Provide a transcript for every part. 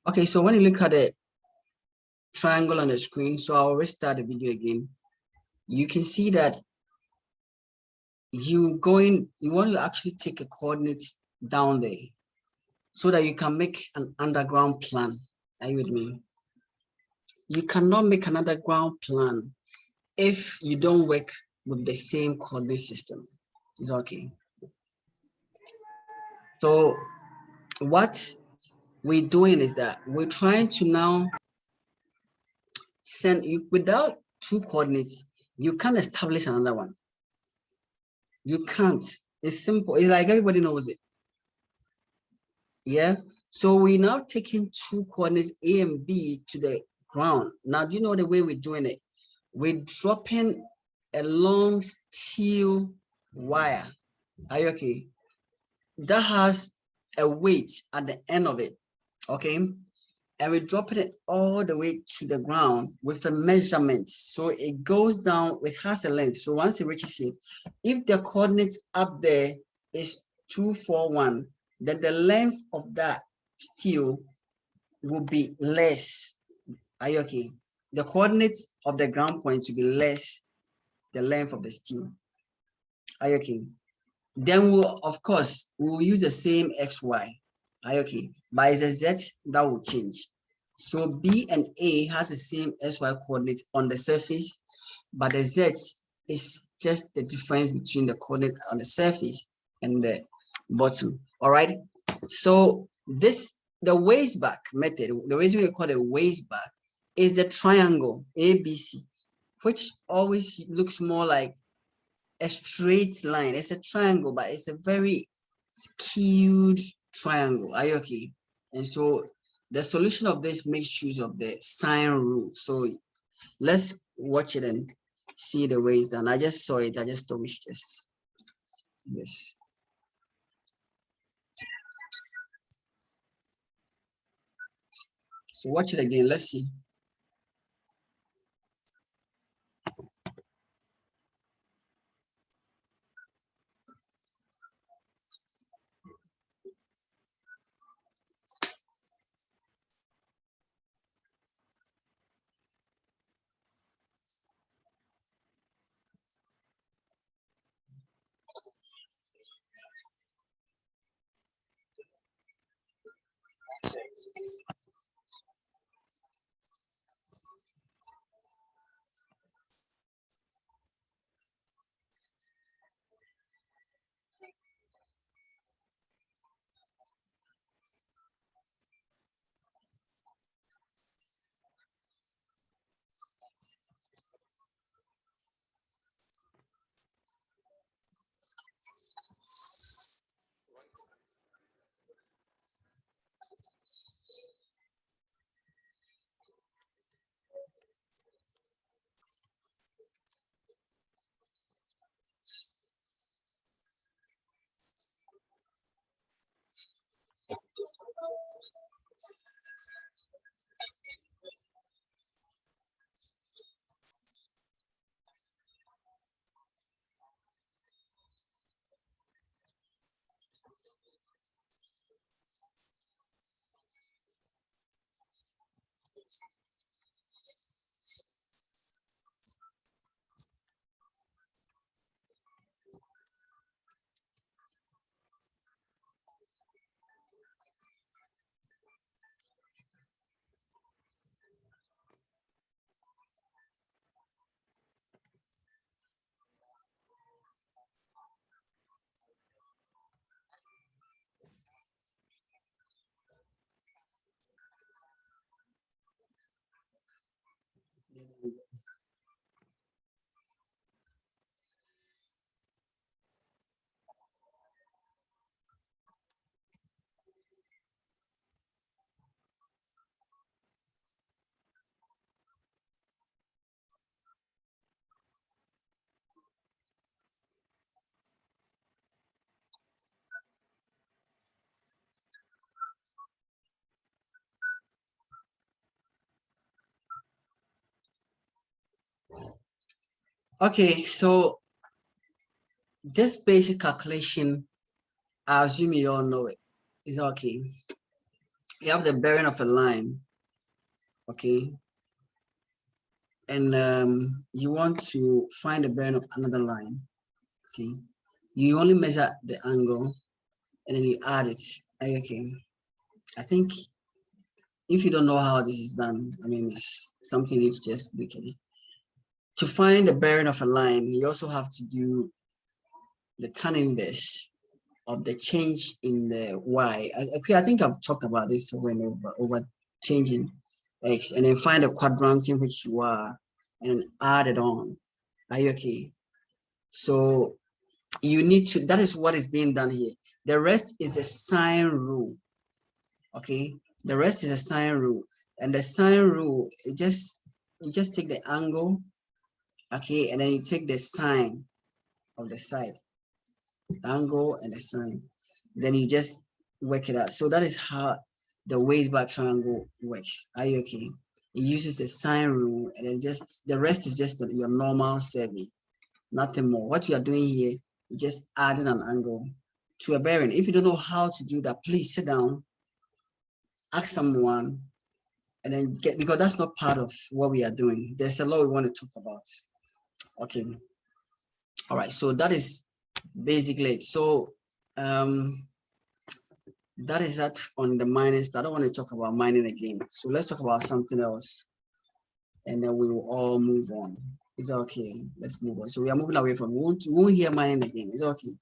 Okay, so when you look at the triangle on the screen, so I'll restart the video again. You can see that you want to actually take a coordinate down there so that you can make an underground plan. Are you with me? You cannot make an underground plan if you don't work with the same coordinate system. It's okay. So what we're doing is that we're trying to now send you, without two coordinates, you can't establish another one. You can't. It's simple. It's like everybody knows it. Yeah. So we're now taking two coordinates A and B to the ground. Now, do you know the way we're doing it? We're dropping a long steel wire. Are you okay? That has a weight at the end of it. Okay. And we're dropping it all the way to the ground with a measurement. So it goes down, it has a length. So once it reaches it, if the coordinates up there is 241, then the length of that steel will be less. Are you okay? The coordinates of the ground point to be less the length of the steel. Are you okay? Then we'll, of course, we'll use the same XY. Are you okay? But it's a Z that will change. So B and A has the same XY coordinate on the surface, but the Z is just the difference between the coordinate on the surface and the bottom. All right. So this, the waist back method, the reason we call it waist back is the triangle ABC, which always looks more like a straight line. It's a triangle, but it's a very skewed triangle. Are you okay? And so the solution of this makes use of the sine rule. So let's watch it and see the way it's done. I just saw it. I just told me just yes. So watch it again. Let's see. Okay, so this basic calculation, I assume you all know it. Is okay. you have the bearing of a line, okay, and you want to find the bearing of another line, okay, you only measure the angle and then you add it. Okay, I think if you don't know how this is done, I mean, it's something you just look at it. To find the bearing of a line, you also have to do the tan inverse of the change in the y. I think I've talked about this over changing x, and then find the quadrant in which you are and add it on. Are you okay? So you need to, that is what is being done here. The rest is the sine rule. Okay, the rest is a sine rule, and the sine rule, you just take the angle, okay, and then you take the sine of the side, the angle and the sine, then you just work it out. So that is how the waist bar triangle works. Are you okay? It uses the sine rule, and then just the rest is just your normal survey, nothing more. What you are doing here, you just adding an angle to a bearing. If you don't know how to do that, please sit down, ask someone, and then get, because that's not part of what we are doing. There's a lot we want to talk about. Okay. All right. So that is basically it. So that is that on the mining stuff. I don't want to talk about mining again. So let's talk about something else, and then we will all move on. Is that okay? Let's move on. So we are moving away from, we won't hear mining again. Is that okay?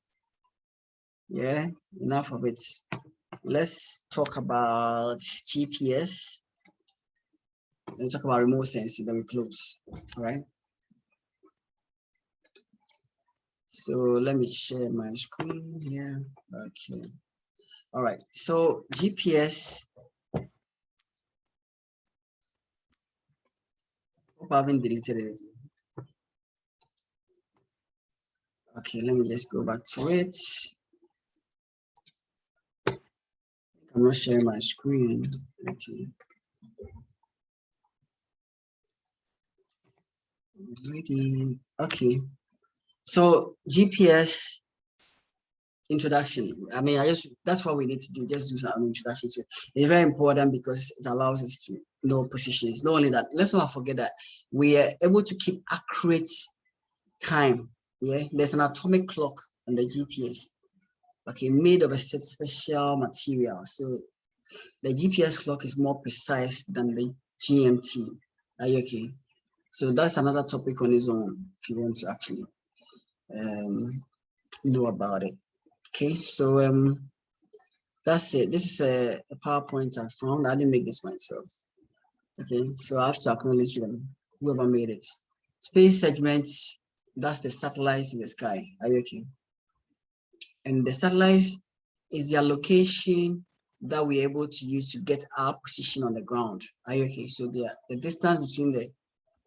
Yeah, enough of it. Let's talk about GPS. Let's talk about remote sensing, then we close. All right. So let me share my screen here. Okay. All right. So GPS. Hope I haven't deleted anything. Okay, let me just go back to it. I'm not sharing my screen. Okay. Ready. Okay. So GPS introduction. I mean, that's what we need to do. Just do some introduction to it. It's very important because it allows us to know positions. Not only that, let's not forget that we are able to keep accurate time. Yeah, there's an atomic clock on the GPS. Okay, made of a special material. So the GPS clock is more precise than the GMT. Are you okay? So that's another topic on its own if you want to actually know about it. Okay, so that's it. This is a PowerPoint I found. I didn't make this myself. Okay, so I have to acknowledge them, whoever made it. Space segments, that's the satellites in the sky. Are you okay? And the satellites is their location that we're able to use to get our position on the ground. Are you okay? So the distance between the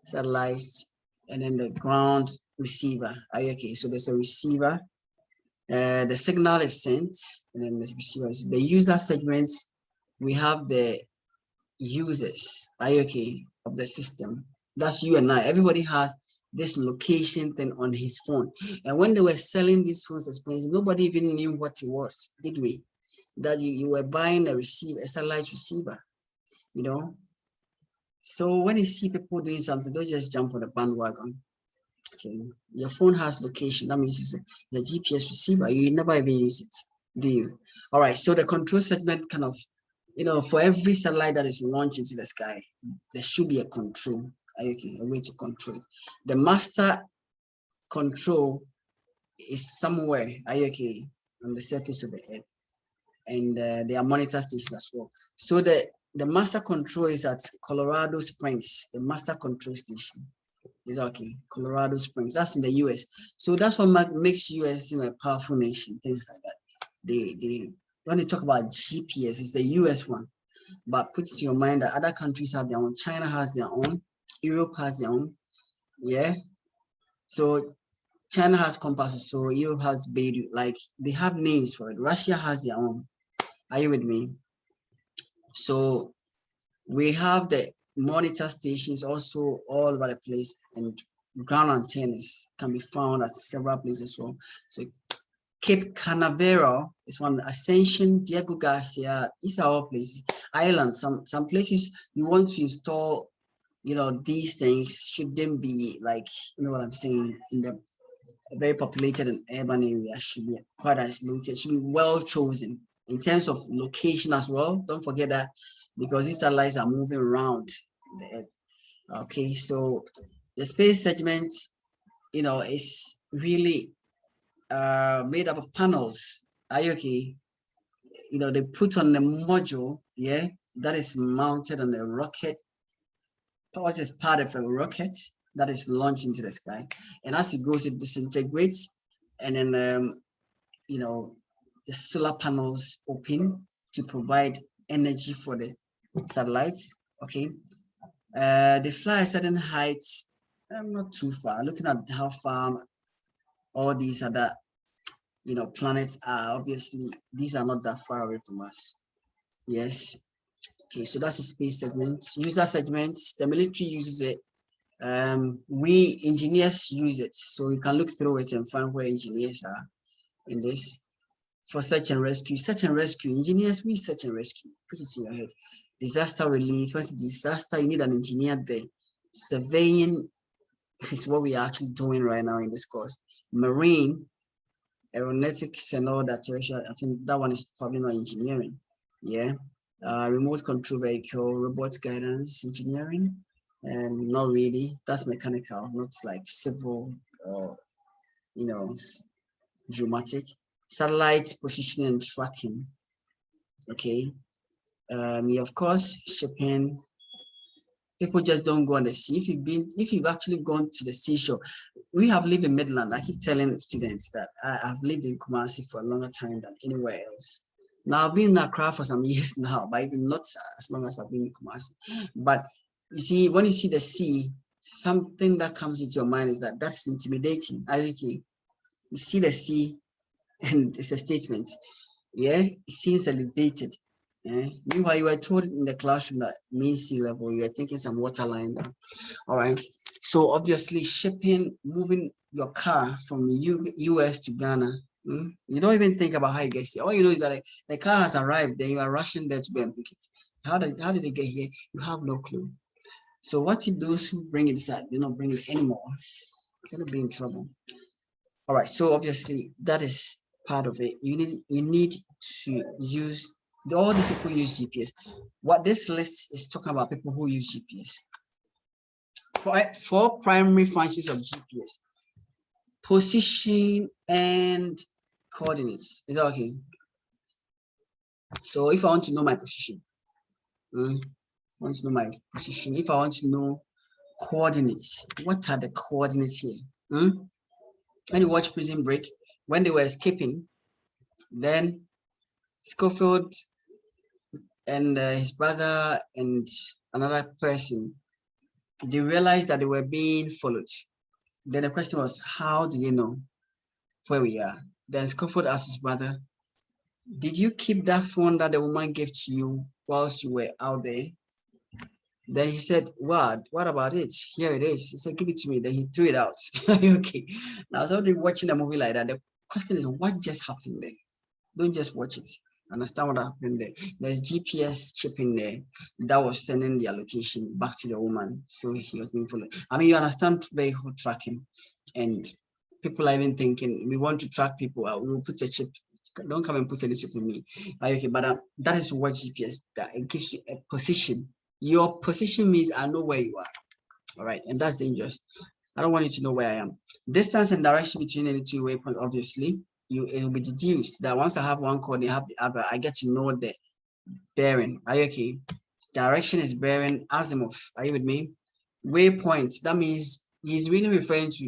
satellites and then the ground receiver. Are you okay? So there's a receiver. The signal is sent, and then the receiver is the user segments. We have the users. Are you okay? Of the system. That's you and I. Everybody has this location thing on his phone. And when they were selling these phones expensive, nobody even knew what it was, did we? That you were buying a receiver, a satellite receiver, you know? So when you see people doing something, don't just jump on the bandwagon. Okay, your phone has location. That means it's the GPS receiver. You never even use it, do you? All right, so the control segment kind of, for every satellite that is launched into the sky, there should be a control. Okay, a way to control it. The master control is somewhere, okay, on the surface of the earth, and there are monitor stations as well. So the master control is at Colorado Springs, the master control station is okay, Colorado Springs. That's in the US. So that's what makes US a powerful nation, things like that. They when they talk about GPS, it's the US one. But put it to your mind that other countries have their own. China has their own. Europe has their own. Yeah. So China has compasses. So Europe has Beirut. Like they have names for it. Russia has their own. Are you with me? So we have the monitor stations also all over the place, and ground antennas can be found at several places as well. So Cape Canaveral is one, Ascension, Diego Garcia, these are all places. islands, some places you want to install, you know, these things shouldn't be like, you know what I'm saying, in the very populated and urban area, should be quite isolated, should be well chosen in terms of location as well. Don't forget that, because these satellites are moving around the Earth. Okay, so the space segment, you know, is really made up of panels. Are you okay? You know, they put on the module, yeah, that is mounted on a rocket. Powers is part of a rocket that is launched into the sky, and as it goes, it disintegrates, and then you know, the solar panels open to provide energy for the satellites. Okay, they fly a certain height, not too far. Looking at how far all these other, you know, planets are, obviously these are not that far away from us. Yes. Okay, so that's a space segment. User segments, the military uses it. We engineers use it, so you can look through it and find where engineers are in this. For search and rescue, engineers, we search and rescue. Put it in your head. Disaster relief, first disaster, you need an engineer there. Surveying is what we are actually doing right now in this course. Marine, aeronautics and all that. I think that one is probably not engineering. Yeah. Remote control vehicle, robot guidance, engineering, and not really. That's mechanical, not like civil or, you know, geomatic. Satellite positioning and tracking. Okay. Yeah, of course, shipping. People just don't go on the sea. If you've actually gone to the seashore, we have lived in Midland. I keep telling students that I've lived in Kumasi for a longer time than anywhere else. Now I've been in Accra for some years now, but even not as long as I've been in Kumasi. But you see, when you see the sea, something that comes into your mind is that that's intimidating. As you see the sea, and it's a statement. Yeah, it seems elevated. Yeah. Meanwhile, you were told in the classroom that mean sea level, you are thinking some waterline down. All right. So obviously, shipping, moving your car from US to Ghana, you don't even think about how you get here. All you know is that the car has arrived, then you are rushing there to go and pick it. How did it get here? You have no clue. So what if those who bring it inside, they don't bring it anymore? You're gonna be in trouble. All right. So obviously, that is part of it. You need to use, all these people use GPS. What this list is talking about, people who use GPS. Four primary functions of GPS: position and coordinates. Is that okay? So if I want to know my position, I want to know my position. If I want to know coordinates, what are the coordinates here? When you watch Prison Break, when they were escaping, then Schofield and his brother and another person, they realized that they were being followed. Then the question was, how do they know where we are? Then Schofield asked his brother, did you keep that phone that the woman gave to you whilst you were out there? Then he said, what about it? Here it is. He said, give it to me. Then he threw it out. Okay. Now, somebody watching a movie like that, the question is, what just happened there? Don't just watch it. Understand what happened there. There's GPS chip in there that was sending their location back to the woman. So he was being followed. I mean, you understand vehicle tracking, and people are even thinking, we want to track people. We'll put a chip. Don't come and put any chip in me. Okay, but that is what GPS, that it gives you a position. Your position means I know where you are. All right, and that's dangerous. I don't want you to know where I am. Distance and direction between any two waypoints, obviously, it will be deduced that once I have one coordinate, I have the other, I get to know the bearing. Are you okay? Direction is bearing, azimuth. Are you with me? Waypoints, that means he's really referring to,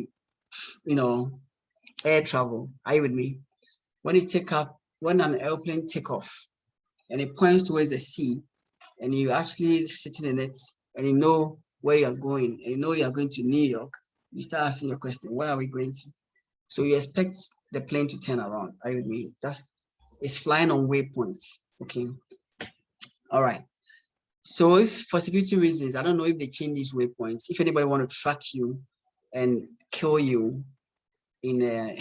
you know, air travel. Are you with me? When you take up, when an airplane take off and it points towards the sea, and you actually sitting in it and you know where you're going, and you know you're going to New York, you start asking your question, where are we going to? So you expect the plane to turn around. Are you with me? It's flying on waypoints. Okay. All right. So if for security reasons, I don't know if they change these waypoints, if anybody want to track you and kill you, in a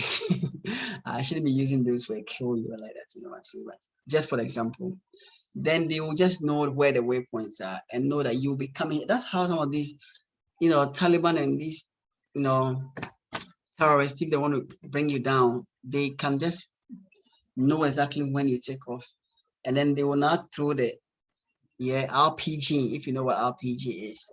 I shouldn't be using those where kill you like that, you know what I'm saying, but just for example, then they will just know where the waypoints are and know that you'll be coming. That's how some of these, you know, Taliban and these, you know, terrorists, if they want to bring you down, they can just know exactly when you take off, and then they will not throw the RPG, if you know what RPG is,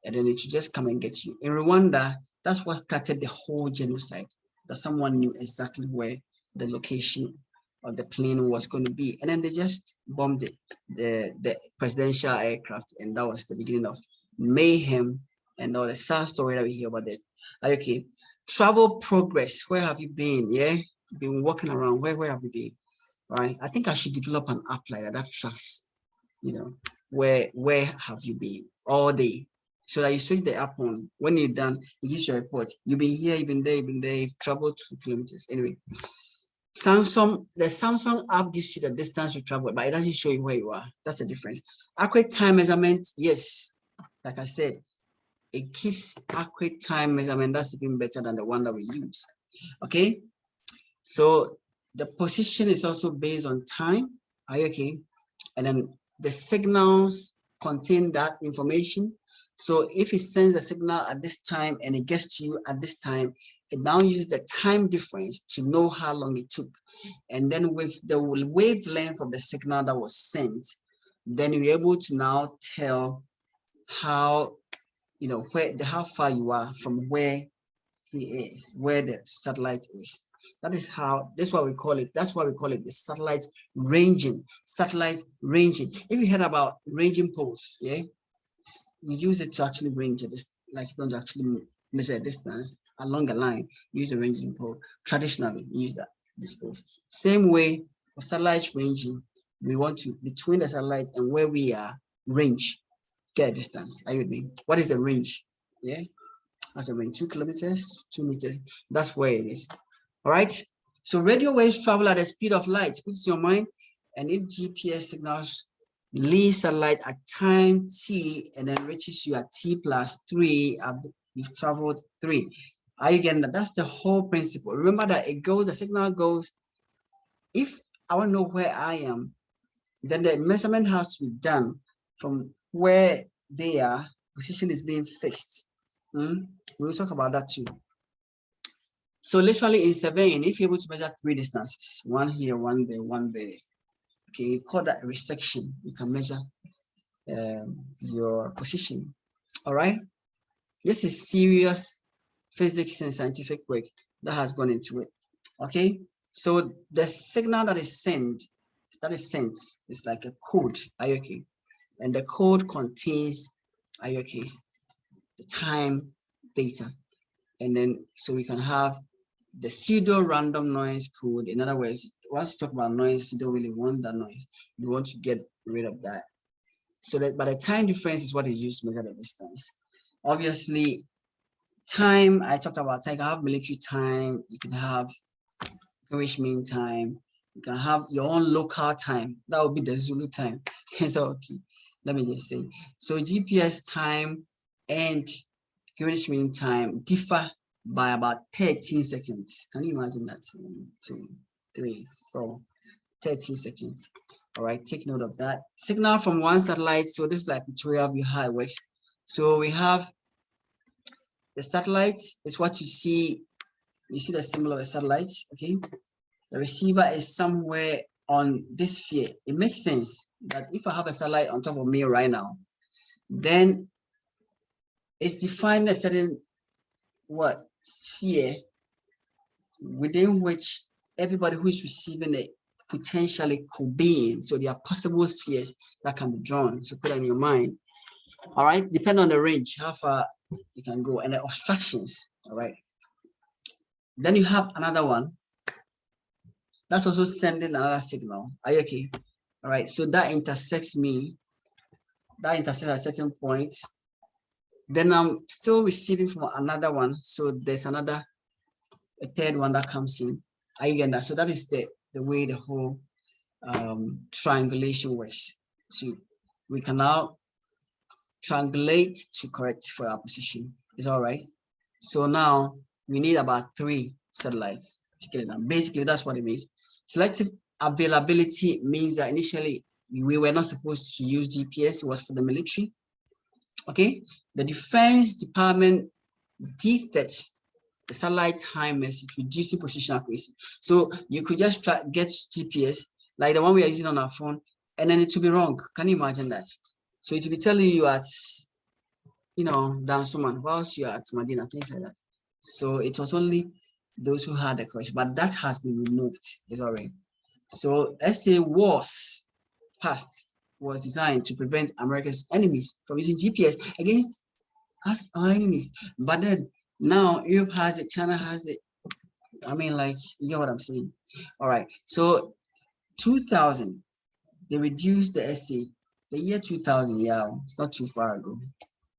and then it should just come and get you. In Rwanda, that's what started the whole genocide, that someone knew exactly where the location of the plane was going to be, and then they just bombed it, the presidential aircraft, and that was the beginning of mayhem and all the sad story that we hear about it. Okay, travel progress. Where have you been? Yeah, been walking around. Where have you been? Right. I think I should develop an app like that that tracks, you know, where have you been all day, so that you switch the app on. When you're done, it gives you a report. You've been here, you've been there, you've traveled 2 kilometers. Anyway, the Samsung app gives you the distance you traveled, but it doesn't show you where you are. That's the difference. Accurate time measurement, yes. Like I said, it keeps accurate time measurement. That's even better than the one that we use. Okay, so the position is also based on time. Are you okay? And then the signals contain that information. So if it sends a signal at this time and it gets to you at this time, it now uses the time difference to know how long it took. And then with the wavelength of the signal that was sent, then you're able to now tell how, you know, how far you are from where he is, where the satellite is. That's why we call it the satellite ranging. Satellite ranging. If you heard about ranging poles, yeah, we use it to actually range it. Like you don't actually measure a distance along a line, use a ranging pole. Traditionally, use this pole. Same way for satellite ranging, we want to, between the satellite and where we are, range, get a distance. Are you with me? What is the range? Yeah, that's a range, 2 kilometers, 2 meters. That's where it is. All right. So radio waves travel at the speed of light. Put it in your mind. And if GPS signals leave satellite at time t and then reaches you at t+3, you've traveled 3. Are you getting that? That's the whole principle. Remember that the signal goes. If I want to know where I am, then the measurement has to be done from where they are. Position is being fixed. We'll talk about that too. So literally in surveying, if you're able to measure 3 distances, one here, one there, one there, okay, you call that a resection. You can measure your position. All right. This is serious physics and scientific work that has gone into it. Okay. So the signal that is sent is like a code, okay, and the code contains, okay, the time data, and then so we can have the pseudo random noise code. In other words, once you talk about noise, you don't really want that noise. You want to get rid of that. So that, but the time difference is what is used to measure the distance. Obviously, time, I talked about time. You can have military time, you can have Greenwich Mean Time, you can have your own local time. That would be the Zulu time. So okay, let me just say. So GPS time and Greenwich Mean Time differ by about 13 seconds. Can you imagine that? 1, 2, 3, 4, 13 seconds. All right, take note of that. Signal from one satellite. So this is like tutorial view how it works. So we have the satellite is what you see. You see the symbol of a satellite, okay? The receiver is somewhere on this sphere. It makes sense that if I have a satellite on top of me right now, then it's defined a certain sphere within which everybody who is receiving it potentially could be in. So there are possible spheres that can be drawn. So put that in your mind. All right, depending on the range, how far you can go, and the obstructions. All right. Then you have another one that's also sending another signal. Are you okay? All right. So that intersects me. That intersects at certain points. Then I'm still receiving from another one. So there's a third one that comes in. Are you getting that? So that is the way the whole triangulation works. So we can now triangulate to correct for our position. Is all right. So now we need about 3. satellites. Basically, that's what it means. Selective availability means that initially we were not supposed to use GPS. It was for the military. Okay, the Defense Department did that. The satellite timers, it's reducing position accuracy. So you could just try get GPS like the one we are using on our phone, and then it will be wrong. Can you imagine that? So it will be telling you at, Dansuman, whilst you are at Medina, things like that. So it was only those who had the correction, but that has been removed. It's already. So SA was designed to prevent America's enemies from using GPS against us, our enemies. But then now Europe has it, China has it. I mean, like, you know what I'm saying? All right. So 2000, they reduced the SA. The year 2000, yeah, it's not too far ago,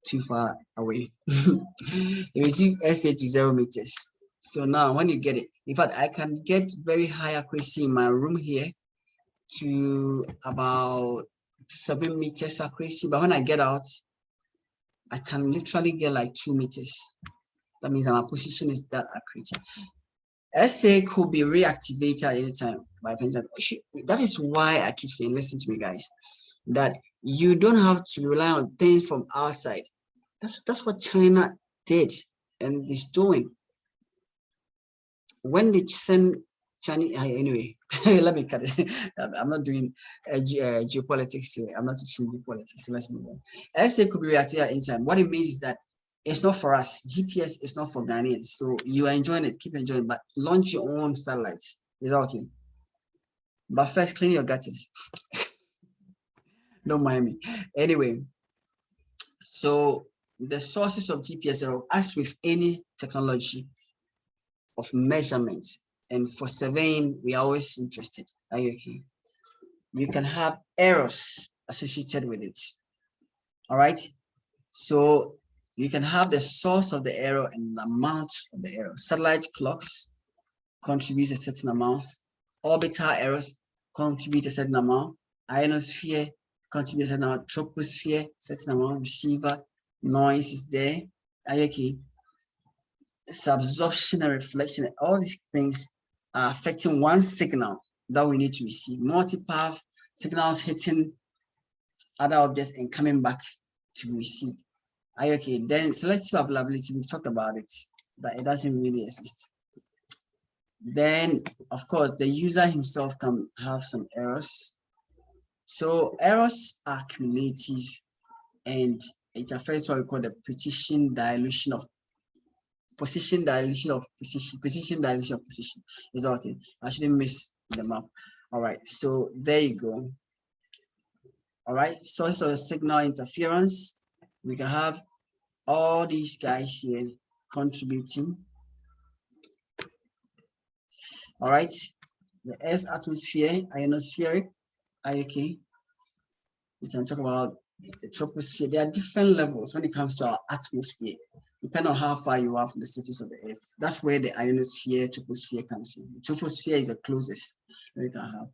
too far away. They reduced SA to 0 meters. So now when you get it, in fact, I can get very high accuracy in my room here to about 7 meters accuracy. But when I get out, I can literally get like 2 meters. That means my position is that accurate. SA could be reactivated at any time by Pentagon. That is why I keep saying, listen to me, guys, that you don't have to rely on things from outside. That's what China did and is doing. When they send Chinese, anyway, let me cut it. I'm not doing geopolitics here. I'm not teaching geopolitics. So let's move on. SA could be reactivated anytime. What it means is that it's not for us. GPS is not for Ghanaians. So you are enjoying it, keep enjoying, but launch your own satellites. Is that okay? But first, clean your gutters. Don't mind me. Anyway, so the sources of GPS are, as with any technology of measurement, and for surveying, we are always interested. Are you okay? You can have errors associated with it. All right. So you can have the source of the error and the amount of the error. Satellite clocks contribute a certain amount. Orbital errors contribute a certain amount. Ionosphere contributes a certain amount. Troposphere, certain amount. Receiver noise is there. Okay. Subsorption and reflection, all these things are affecting one signal that we need to receive. Multipath signals hitting other objects and coming back to be received. Okay, then selective availability, we've talked about it, but it doesn't really exist. Then, of course, the user himself can have some errors. So errors are cumulative, and it affects what we call the position dilution of position. Is okay. I shouldn't miss the map. All right, so there you go. All right, source of signal interference. We can have all these guys here contributing. All right, the Earth's atmosphere, ionospheric, okay. We can talk about the troposphere. There are different levels when it comes to our atmosphere, depending on how far you are from the surface of the Earth. That's where the ionosphere, troposphere comes in. The troposphere is the closest we can have.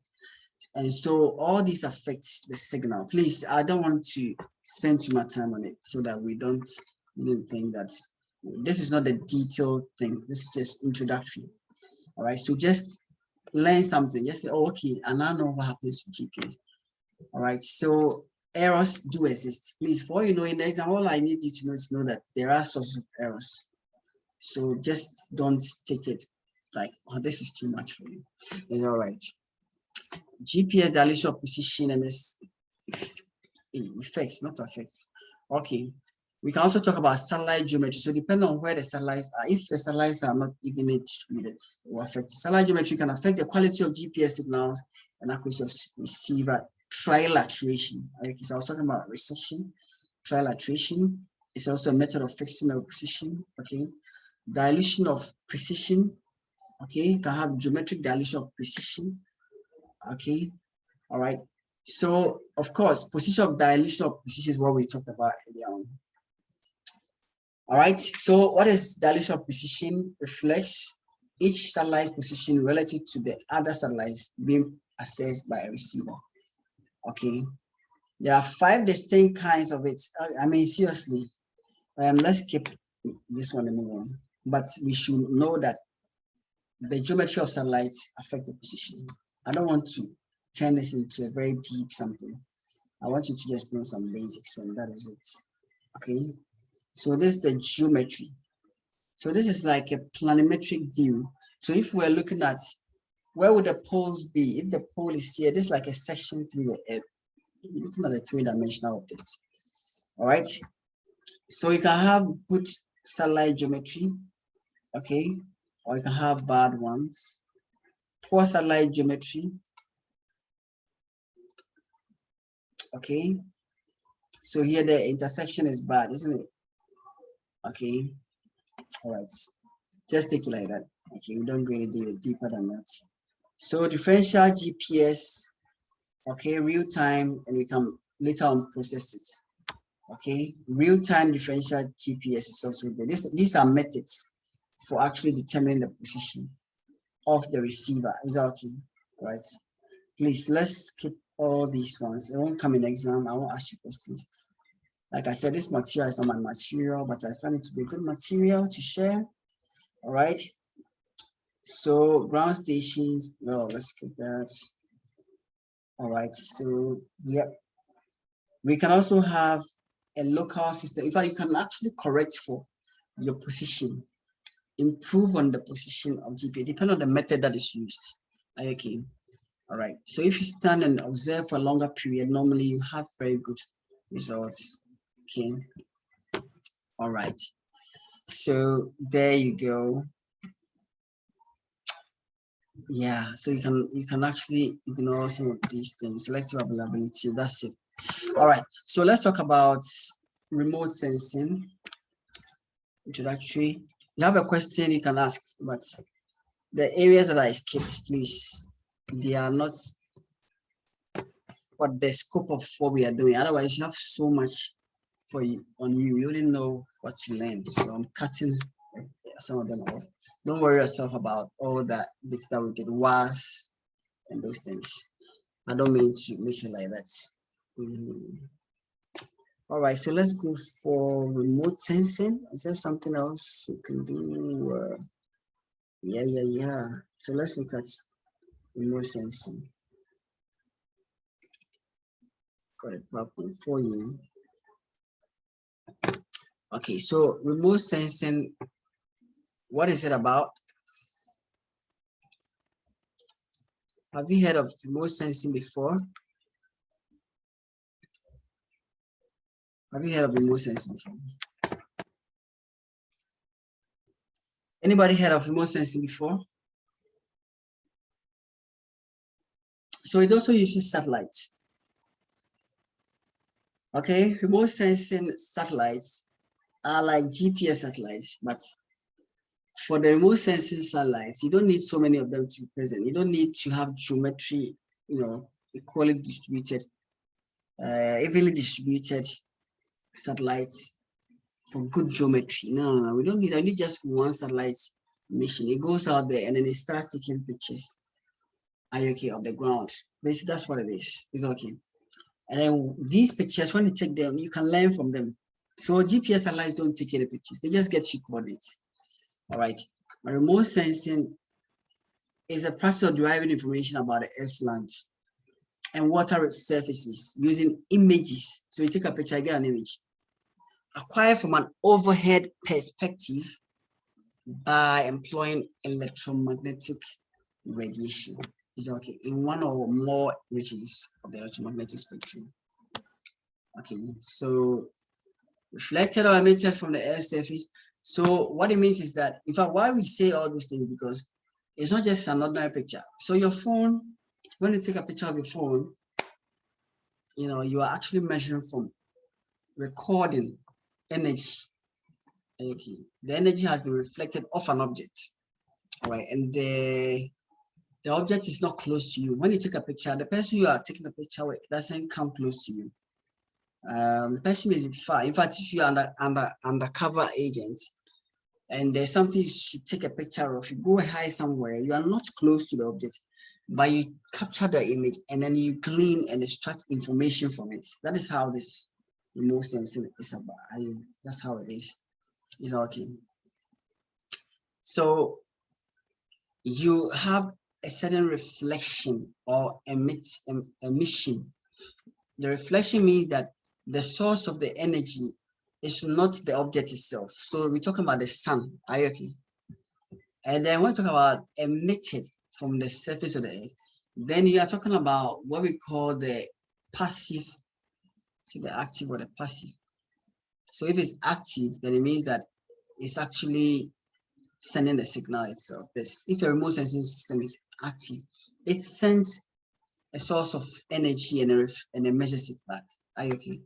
And so all these affects the signal. Please, I don't want to spend too much time on it so that we don't even think that this is not the detailed thing. This is just introductory. All right, so just learn something. Just say, oh, okay, and I know what happens with GPS. All right, so errors do exist. Please, for all you know, in the exam, all I need you to know that there are sources of errors. So just don't take it like, oh, this is too much for you. It's all right. GPS dilution of precision and its effects, not effects. Okay. We can also talk about satellite geometry. So depending on where the satellites are, if the satellites are not evenly distributed, it will affect. Satellite geometry can affect the quality of GPS signals and accuracy of receiver trilateration. Okay, so I was talking about recession. Trilateration is also a method of fixing a precision. Okay. Dilution of precision. Okay, you can have geometric dilution of precision. Okay, all right. So, of course, position of dilution of precision is what we talked about earlier on. All right, so what is dilution of precision? Reflects each satellite's position relative to the other satellites being assessed by a receiver. Okay, there are 5 distinct kinds of it. I mean, seriously, let's keep this one and move on. But we should know that the geometry of satellites affect the position. I don't want to turn this into a very deep something. I want you to just know some basics, and that is it. Okay, so this is the geometry. So this is like a planimetric view. So if we're looking at where would the poles be? If the pole is here, this is like a section through the earth. You're looking at the three-dimensional object. All right. So you can have good satellite geometry, okay, or you can have bad ones. Poor satellite geometry, okay. So here the intersection is bad, isn't it? Okay. All right. Just take it like that. Okay, we don't go any deeper than that. So differential GPS, okay, real time, and we can later on process it. Okay, real time differential GPS is also good. These are methods for actually determining the position of the receiver. Is that okay? All right. Please, let's skip all these ones. It won't come in exam. I won't ask you questions. Like I said, this material is not my material, but I find it to be a good material to share. All right. So ground stations, well, let's skip that. All right. So, yep. We can also have a local system. In fact, you can actually correct for your position, improve on the position of GPS, depending on the method that is used. Okay. All right. So if you stand and observe for a longer period, normally you have very good results. Okay. All right. So there you go. Yeah. So you can actually ignore some of these things. Selective availability. That's it. All right. So let's talk about remote sensing. Introductory. You have a question you can ask, but the areas that I skipped, please, they are not for the scope of what we are doing. Otherwise, you have so much for you on you. You wouldn't know what to learn. So I'm cutting some of them off. Don't worry yourself about all that bits that we did was and those things. I don't mean to make it like that. All right, so let's go for remote sensing. Is there something else you can do? Yeah. So let's look at remote sensing. Got it up for you. Okay, so remote sensing, what is it about? Have you heard of remote sensing before? Have you heard of remote sensing before? Anybody heard of remote sensing before? So it also uses satellites. Okay, remote sensing satellites are like GPS satellites, but for the remote sensing satellites, you don't need so many of them to be present. You don't need to have geometry, equally distributed, evenly distributed satellites for good geometry. No, we don't need. I need just one satellite mission. It goes out there and then it starts taking pictures. Are you okay of the ground? Basically, that's what it is. It's okay. And then these pictures, when you take them, you can learn from them. So GPS satellites don't take any pictures. They just get you coordinates. All right. But remote sensing is a process of deriving information about the Earth's land and water surfaces using images. So you take a picture, you get an image. Acquired from an overhead perspective by employing electromagnetic radiation. Is okay in one or more regions of the electromagnetic spectrum. Okay, so reflected or emitted from the Earth's surface. So what it means is that, in fact, why we say all those things, because it's not just an ordinary picture. So your phone, when you take a picture of your phone, you are actually measuring from recording energy. Okay, the energy has been reflected off an object. All right, and the object is not close to you. When you take a picture, the person you are taking a picture with doesn't come close to you. The person is far. In fact, if you're undercover agent and there's something you should take a picture of, you go high somewhere, you are not close to the object, but you capture the image and then you glean and extract information from it. That is how this remote sensing is about. That's how it is. It's okay. So you have a certain reflection or emission. The reflection means that the source of the energy is not the object itself. So we're talking about the sun. Are you okay? And then we're talking about emitted from the surface of the earth. Then you are talking about what we call the passive, see the active or the passive. So if it's active, then it means that it's actually sending the signal itself. This, if a remote sensing system is active, it sends a source of energy and it measures it back. Are you okay?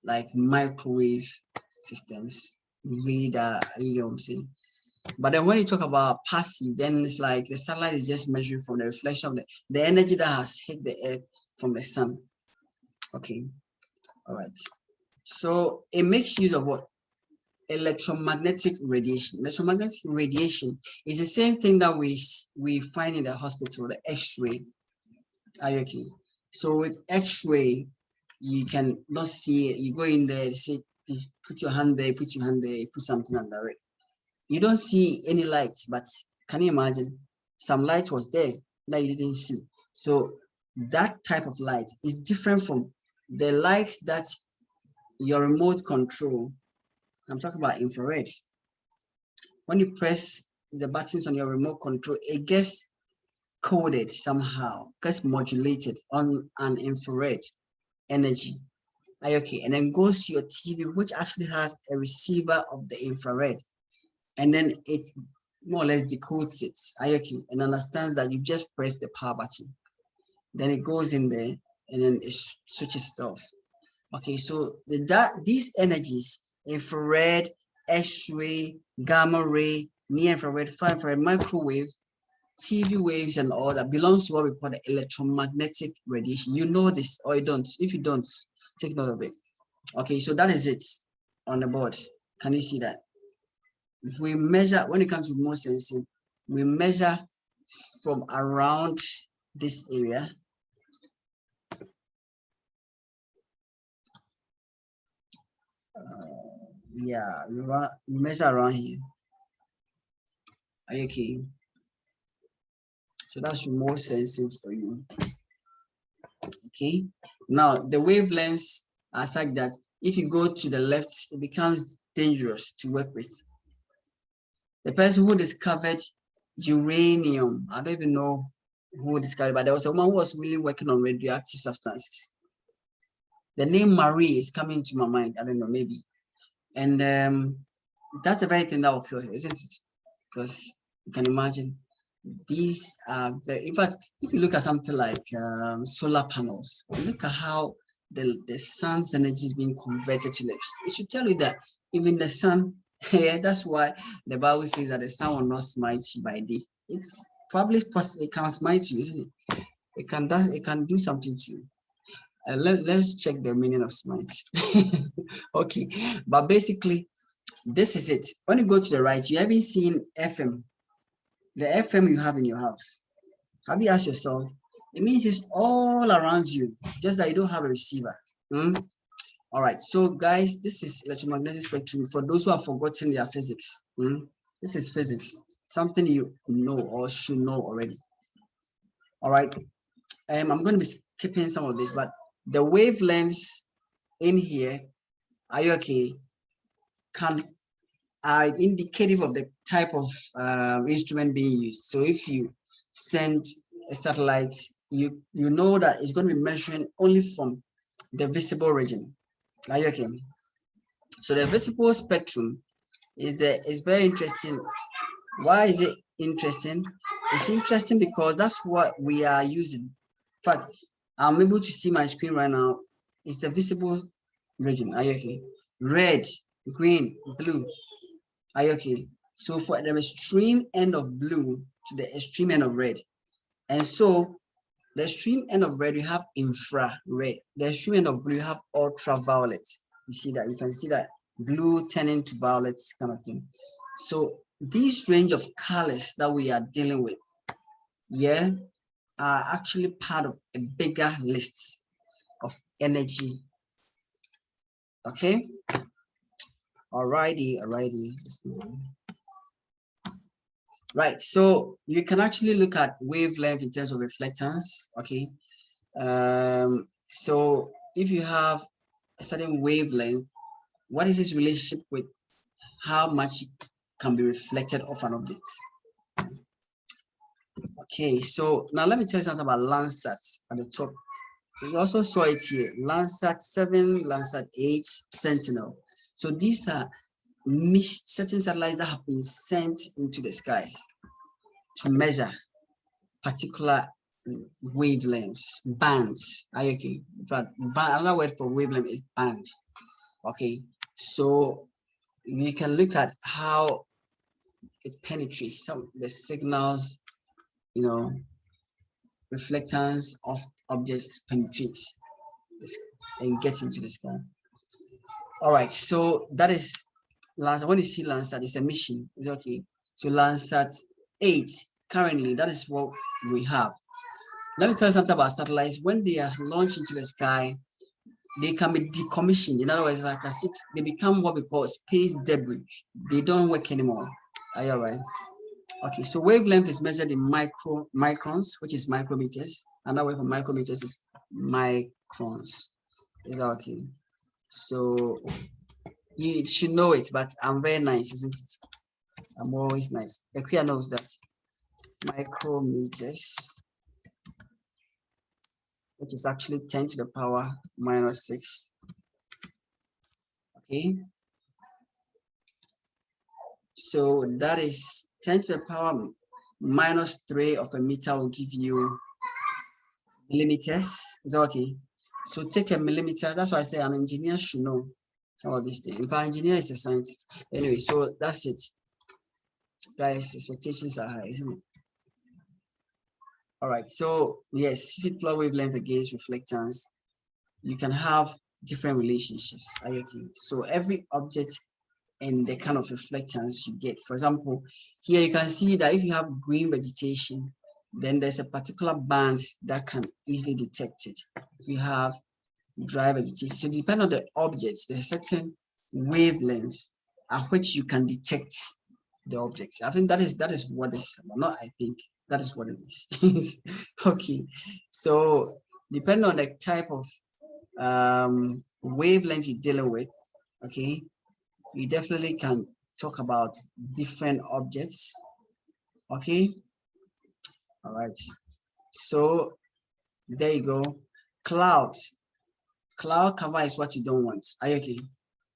Like microwave systems, radar, you know what I'm saying? But then when you talk about passive, then it's like the satellite is just measuring from the reflection of the energy that has hit the earth from the sun. Okay, all right. So it makes use of what? Electromagnetic radiation. Electromagnetic radiation is the same thing that we find in the hospital, the X-ray. Are you okay? So with X-ray, you can not see it. You go in there, say, put your hand there, put your hand there, put something under it. You don't see any light, but can you imagine? Some light was there that you didn't see. So that type of light is different from the light that your remote control. I'm talking about infrared. When you press the buttons on your remote control, it gets coded somehow, gets modulated on an infrared energy. Okay, and then goes to your TV, which actually has a receiver of the infrared, and then it more or less decodes it. Okay, and understands that you just press the power button. Then it goes in there, and then it switches it off. Okay, so these energies, infrared, X-ray, gamma ray, near infrared, far infrared, microwave, TV waves, and all that belongs to what we call the electromagnetic radiation. You know this or you don't. If you don't, take note of it. Okay, so that is it on the board. Can you see that? If we measure, when it comes to remote sensing, we measure from around this area. Yeah, we measure around here. Are you okay? So that's remote sensing for you. Okay. Now the wavelengths are such that if you go to the left, it becomes dangerous to work with. The person who discovered uranium, I don't even know who discovered, but there was a woman who was really working on radioactive substances. The name Marie is coming to my mind. I don't know, maybe. And that's the very thing that will kill her, isn't it? Because you can imagine these are very, in fact, if you look at something like solar panels, look at how the sun's energy is being converted to light. It should tell you that even the sun, yeah, that's why the Bible says that the sun will not smite you by day. It's probably possible, it can smite you, isn't it? It can do something to you. Let's check the meaning of smite. Okay, but basically, this is it. When you go to the right, you haven't seen FM. The FM you have in your house. Have you asked yourself? It means it's all around you, just that you don't have a receiver. All right, so guys, this is electromagnetic spectrum for those who have forgotten their physics. This is physics, something you know or should know already. All right, I'm going to be skipping some of this, but the wavelengths in here, are you okay? Are indicative of the type of instrument being used. So if you send a satellite, you know that it's going to be measuring only from the visible region. Are you okay? So the visible spectrum is very interesting. Why is it interesting? It's interesting because that's what we are using. In fact, I'm able to see my screen right now. It's the visible region. Are you okay? Red, green, blue. Are you okay? So for the extreme end of blue to the extreme end of red. And so the extreme end of red, you have infrared. The extreme end of blue, you have ultraviolet. You see that? You can see that blue turning to violet kind of thing. So these range of colors that we are dealing with, yeah, are actually part of a bigger list of energy. Okay. Alrighty. Right, so you can actually look at wavelength in terms of reflectance. Okay, so if you have a certain wavelength, what is its relationship with how much can be reflected off an object? Okay, so now let me tell you something about Landsat at the top. You also saw it here, Landsat 7, Landsat 8, Sentinel. So these are certain satellites that have been sent into the sky to measure particular wavelengths, bands. Are you okay? In fact, another word for wavelength is band. Okay, so we can look at how it penetrates some the signals, you know, reflectance of objects penetrates and gets into the sky. All right, so that is Landsat. When you see Landsat, it's a mission. It's okay. So Landsat 8, currently, that is what we have. Let me tell you something about satellites. When they are launched into the sky, they can be decommissioned. In other words, like as if they become what we call space debris. They don't work anymore. Are you all right? Okay, so wavelength is measured in microns, which is micrometers. Another word for micrometers is microns. Is that okay? So you should know it, but I'm very nice, isn't it? I'm always nice. Equia knows that. Micrometers, which is actually 10 to the power minus 6. Okay. So that is 10 to the power minus 3 of a meter will give you millimeters. Is that okay? So take a millimeter. That's why I say an engineer should know some of these things. If an engineer is a scientist. Anyway, so that's it. Guys, expectations are high, isn't it? All right, so yes, if you plot wavelength against reflectance, you can have different relationships. Are you okay? So every object and the kind of reflectance you get. For example, here you can see that if you have green vegetation, then there's a particular band that can easily detect it. If you have dry vegetation, so depending on the objects, there's a certain wavelength at which you can detect the objects. I think that is what is not. I think that is what it is. Okay, so depending on the type of wavelength you're dealing with, okay, you definitely can talk about different objects. Okay, all right, so there you go. Clouds. Cloud cover is what you don't want. Are you okay?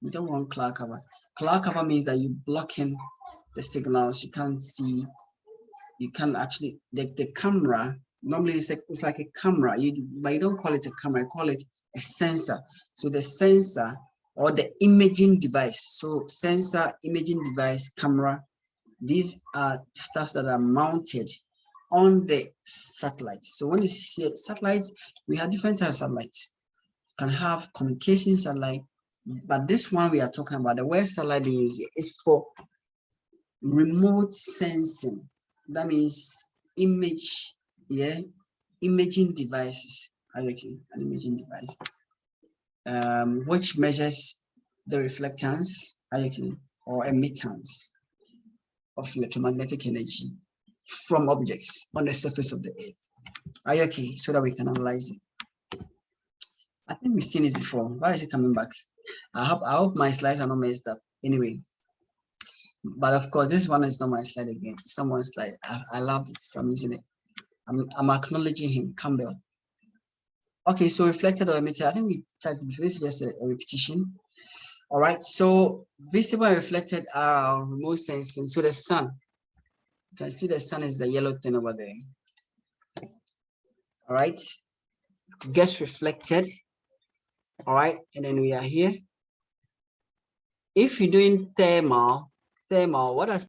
You don't want cloud cover. Cloud cover means that you're blocking the signals. You can't see. You can actually the camera. Normally it's like a camera. But you don't call it a camera. You call it a sensor. So the sensor or the imaging device. So sensor, imaging device, camera. These are stuff that are mounted on the satellite. So when you see satellites, we have different types of satellites. You can have communication satellite, but this one we are talking about, the word satellite being used here is for remote sensing. That means image, yeah, imaging devices. Okay, an imaging device, which measures the reflectance, okay, or emittance of electromagnetic energy from objects on the surface of the earth. Are you okay? So that we can analyze it. I think we've seen this before. Why is it coming back? I hope my slides are not messed up. Anyway, but of course, this one is not my slide again. Someone's slide. I loved it, so I'm using it. I'm acknowledging him, Campbell. Okay, so reflected or emitted. I think we typed before. This is just a repetition. All right, so visible and reflected are remote sensing. So the sun, you can see the sun is the yellow thing over there. All right, gets reflected. All right, and then we are here. If you're doing thermal, what does